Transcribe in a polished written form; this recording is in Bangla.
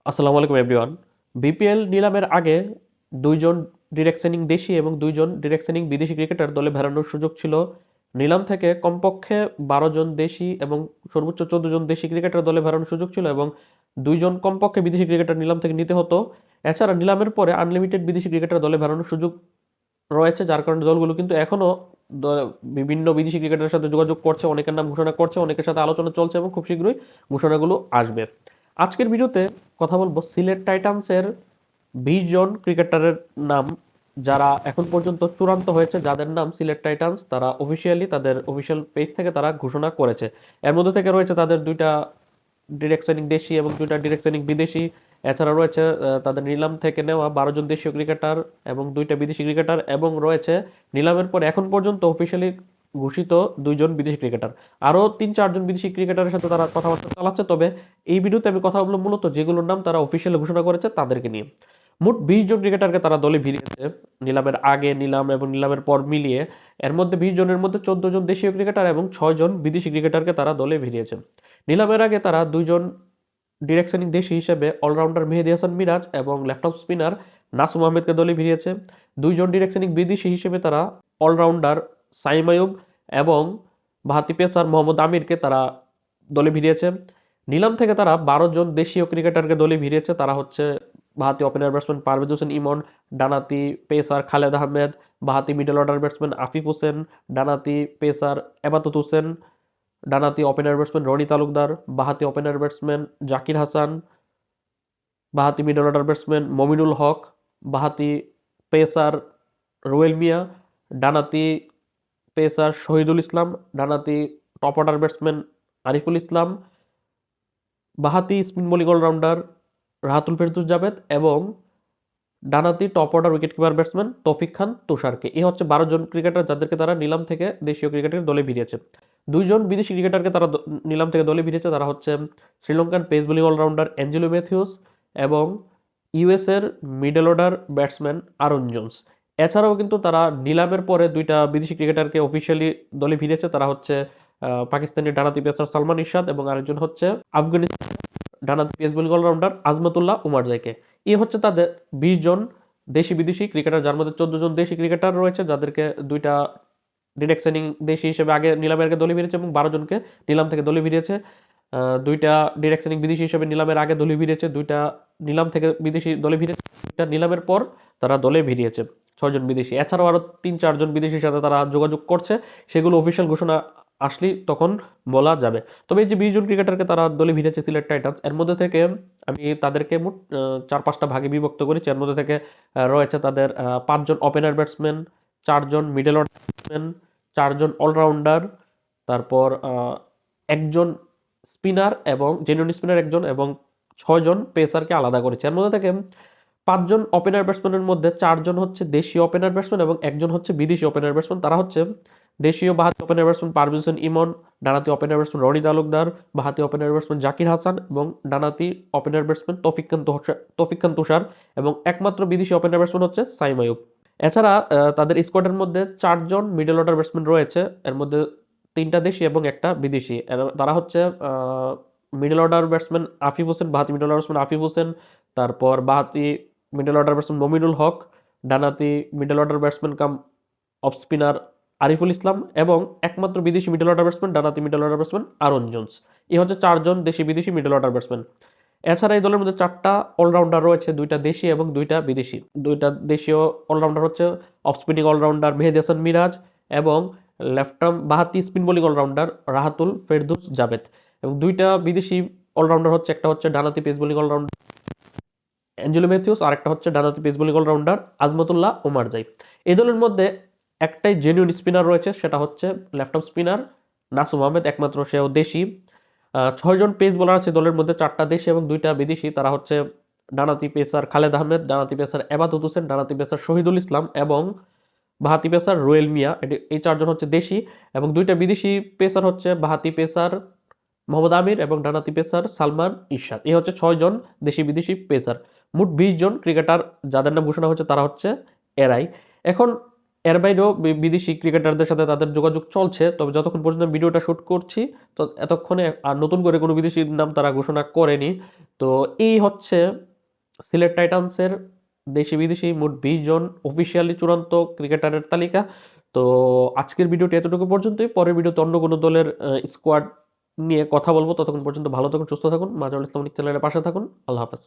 আসসালামু আলাইকুম এভরিওয়ান। বিপিএল নিলামের আগে দুইজন ডিরেক্ট সেনিং দেশি এবং দুইজন ডিরেক্ট সেনিং বিদেশি ক্রিকেটার দলে ভেড়ানোর সুযোগ ছিল। নিলাম থেকে কমপক্ষে 12 জন দেশি এবং সর্বোচ্চ 14 জন দেশি ক্রিকেটার দলে ভেড়ানোর সুযোগ ছিল এবং দুইজন কমপক্ষে বিদেশি ক্রিকেটার নিলাম থেকে নিতে হতো। এছাড়া নিলামের পরে আনলিমিটেড বিদেশি ক্রিকেটার দলে ভেড়ানোর সুযোগ রয়েছে, যার কারণে দলগুলো কিন্তু এখনো বিভিন্ন বিদেশি ক্রিকেটারের সাথে যোগাযোগ করছে, অনেকের নাম ঘোষণা করছে, অনেকের সাথে আলোচনা চলছে এবং খুব শীঘ্রই ঘোষণাগুলো আসবে। আজকের ভিডিওতে কথা বলবো সিলেট টাইটান্সের 20 জন ক্রিকেটারের নাম, যারা এখন পর্যন্ত চূড়ান্ত হয়েছে, যাদের নাম সিলেট টাইটান্স তারা অফিসিয়ালি তাদের অফিসিয়াল পেজ থেকে তারা ঘোষণা করেছে। এর মধ্যে থেকে রয়েছে তাদের দুইটা ডিরেক্ট সেনিং দেশি এবং দুইটা ডিরেক্ট সেনিং বিদেশি। এছাড়া রয়েছে তাদের নিলাম থেকে নেওয়া 12 জন দেশীয় ক্রিকেটার এবং দুইটা বিদেশি ক্রিকেটার, এবং রয়েছে নিলামের পর এখন পর্যন্ত অফিসিয়ালি ঘোষিত 2 জন বিদেশি ক্রিকেটার। আরও 3-4 জন বিদেশি ক্রিকেটারের সাথে তারা কথাবার্তা চালাচ্ছে, তবে এই ভিডিওতে আমি কথা বলবো মূলত যেগুলোর নাম তারা অফিসিয়ালি ঘোষণা করেছে তাদেরকে নিয়ে। মোট 20 জন ক্রিকেটারকে তারা দলে ভিড়িয়েছে নিলামের আগে, নিলাম এবং নিলামের পর মিলিয়ে। এর মধ্যে 20 জনের মধ্যে 14 জন দেশীয় ক্রিকেটার এবং 6 জন বিদেশি ক্রিকেটারকে তারা দলে ভিড়িয়েছে। নিলামের আগে তারা 2 জন ডিরেকশনিং দেশি হিসেবে অলরাউন্ডার মেহেদী হাসান মিরাজ এবং লেফট অফ স্পিনার নাসুম আহমেদকে দলে ভিড়িয়েছে। 2 জন ডিরেকশনিং বিদেশি হিসেবে তারা অলরাউন্ডার সাইম আয়ুব এবং বাহাতি পেসার মোহাম্মদ আমিরকে তারা দলে ভিড়িয়েছে। নিলাম থেকে তারা 12 জন দেশীয় ক্রিকেটারকে দলে ভিড়িয়েছে। তারা হচ্ছে বাহাতি ওপেনার ব্যাটসম্যান পারভেজ হোসেন ইমন, ডানাতি পেসার খালেদ আহমেদ, বাহাতি middle order batsman Afif Hossain, ডানাতি পেসার এবাতুত হোসেন, ডানাতি ওপেনার ব্যাটসম্যান রনি তালুকদার, বাহাতি ওপেনার ব্যাটসম্যান জাকির হাসান, বাহাতি middle order batsman Mominul Haque, বাহাতি পেসার রুয়েল মিয়া, ডানাতি পেসার শহীদুল ইসলাম, ডানাতি top order batsman Ariful Islam, বাহাতি spin bowling allrounder Rahatul Ferdous Javed এবং ডানাতি top order wicket keeper batsman Toufiq খান তুষারকে। এই হচ্ছে 12 জন ক্রিকেটার যাদেরকে তারা নিলাম থেকে দেশীয় ক্রিকেটের দলে ভিড়িয়েছে। 2 জন বিদেশি ক্রিকেটারকে তারা নিলাম থেকে দলে ভিড়িয়েছে। তারা হচ্ছে Sri Lankan pace bowling allrounder Angelo Mathews এবং ইউএস এর middle order batsman Aaron Jones. এছাড়াও কিন্তু তারা নিলামের পরে 2টা বিদেশি ক্রিকেটারকে অফিসিয়ালি দলে ভিড়িয়েছে। তারা হচ্ছে পাকিস্তানি ডানাতি পেসার সালমান ইরশাদ এবং আরেকজন হচ্ছে আফগানিস্তান ডানাতি পেস বোলিং অলরাউন্ডার আজমতুল্লাহ উমারজাইকে। এই হচ্ছে তাদের 20 জন দেশি বিদেশি ক্রিকেটার, যার মধ্যে 14 জন দেশি ক্রিকেটার রয়েছে যাদেরকে দুইটা ডিরেক্ট সেনিং দেশি হিসেবে আগে নিলামের আগে দলে ভিড়িয়েছে এবং 12 জনকে নিলাম থেকে দলে ভিড়িয়েছে। দুইটা ডিরেক্ট সেনিং বিদেশি হিসেবে নিলামের আগে দলে ভিড়িয়েছে, দুইটা নিলাম থেকে বিদেশি দলে ভিড়িয়েছে, দুইটা নিলামের পর তারা দলে ভিড়িয়েছে 6 জন বিদেশি। এছাড়াও আরো 3-4 জন বিদেশির সাথে তারা যোগাযোগ করছে, সেগুলো অফিসিয়াল ঘোষণা আসলেই তখন বলা যাবে। তবে এই যে 20 জন ক্রিকেটারকে তারা দলে ভিড়েছে সিলেট টাইটান্স, এর মধ্যে থেকে আমি তাদেরকে মোট 4-5টা ভাগে বিভক্ত করেছি। এর মধ্যে থেকে রয়েছে তাদের 5 জন ওপেনার ব্যাটসম্যান, 4 জন মিডল অর্ডার ব্যাটসম্যান, 4 জন অলরাউন্ডার, তারপর একজন স্পিনার এবং জেনুইন স্পিনার একজন, এবং 6 জন পেসারকে আলাদা করেছে। এর মধ্যে থেকে 5 জন ওপেনার ব্যাটসম্যানের মধ্যে 4 জন হচ্ছে দেশীয় ওপেনার ব্যাটসম্যান এবং একজন হচ্ছে বিদেশি ওপেনার ব্যাটসম্যান। তারা হচ্ছে দেশীয় বাহাতি ওপেনার ব্যাটসম্যান পারভেজ হোসেন ইমন, ডানাতি ওপেনার ব্যাটসম্যান রনি তালুকদার, বাহাতি ওপেনার ব্যাটসম্যান জাকির হাসান এবং ডানাতি ওপেনার ব্যাটসম্যান তৌফিক খান তুষার, এবং একমাত্র বিদেশি ওপেনার ব্যাটসম্যান হচ্ছে সাইম আয়ুব। এছাড়া তাদের স্কোয়াডের মধ্যে 4 জন মিডল অর্ডার ব্যাটসম্যান রয়েছে, এর মধ্যে 3টা দেশি এবং একটা বিদেশি। তারা হচ্ছে middle order batsman Afif Hossain, বাহাতি middle order batsman Afif Hossain, তারপর বাহাতি middle order batsman Mominul Haque, ডানাতি middle order batsman cum off spinner Ariful Islam এবং একমাত্র বিদেশি মিডল অর্ডার ব্যাটসম্যান ডানাতি middle order batsman Aaron Jones. এই হচ্ছে 4 জন দেশি বিদেশি মিডল অর্ডার ব্যাটসম্যান। এছাড়া এই দলের মধ্যে 4টা অলরাউন্ডার রয়েছে, 2টা দেশি এবং 2টা বিদেশি। 2টা দেশীয় অলরাউন্ডার হচ্ছে off spinning allrounder Mehedi Hasan Miraz এবং লেফট আর্ম বাহাতি spin bowling allrounder Rahatul Ferdous Javed, এবং 2টা বিদেশি অলরাউন্ডার হচ্ছে, একটা হচ্ছে ডানাতি pace bowling allrounder Angelo Mathews আর একটা হচ্ছে ডানাতি pace bowling allrounder Azmatullah Omarzai. এই দলের মধ্যে একটাই জেনুইন স্পিনার রয়েছে, সেটা হচ্ছে left arm spinner Nasum Ahmed, একমাত্র সেও দেশি। 6 জন পেস বোলার আছে দলের মধ্যে, 4টা দেশি এবং 2টা বিদেশি। তারা হচ্ছে ডানাতি পেসার খালেদ আহমেদ, ডানাতি পেসার এবাদত হোসেন, ডানাতি পেসার শহীদুল ইসলাম এবং বাহাতি পেসার রুয়েল মিয়া। এই 4 জন হচ্ছে দেশি, এবং 2টা বিদেশি পেসার হচ্ছে বাহাতি পেসার মোহাম্মদ আমির এবং ডানাতি পেসার সালমান ইরশাদ। এই হচ্ছে 6 জন দেশি বিদেশি পেসার। মোট 20 জন ক্রিকেটার যাদের নাম ঘোষণা হচ্ছে তারা হচ্ছে এরাই। এখন এর বাইরেও বিদেশি ক্রিকেটারদের সাথে তাদের যোগাযোগ চলছে, তবে যতক্ষণ পর্যন্ত ভিডিওটা শুট করছি তো এতক্ষণে আর নতুন করে কোনো বিদেশির নাম তারা ঘোষণা করেনি। তো এই হচ্ছে সিলেট টাইটান্সের দেশি বিদেশি মোট 20 জন অফিসিয়ালি চূড়ান্ত ক্রিকেটারের তালিকা। তো আজকের ভিডিওটি এতটুকু পর্যন্তই, পরের ভিডিওতে অন্য কোনো দলের স্কোয়াড নিয়ে কথা বলবো। ততক্ষণ পর্যন্ত ভালো থাকুন, সুস্থ থাকুন, মাজারুল ইসলাম চ্যানেলের পাশে থাকুন। আল্লাহ হাফেজ।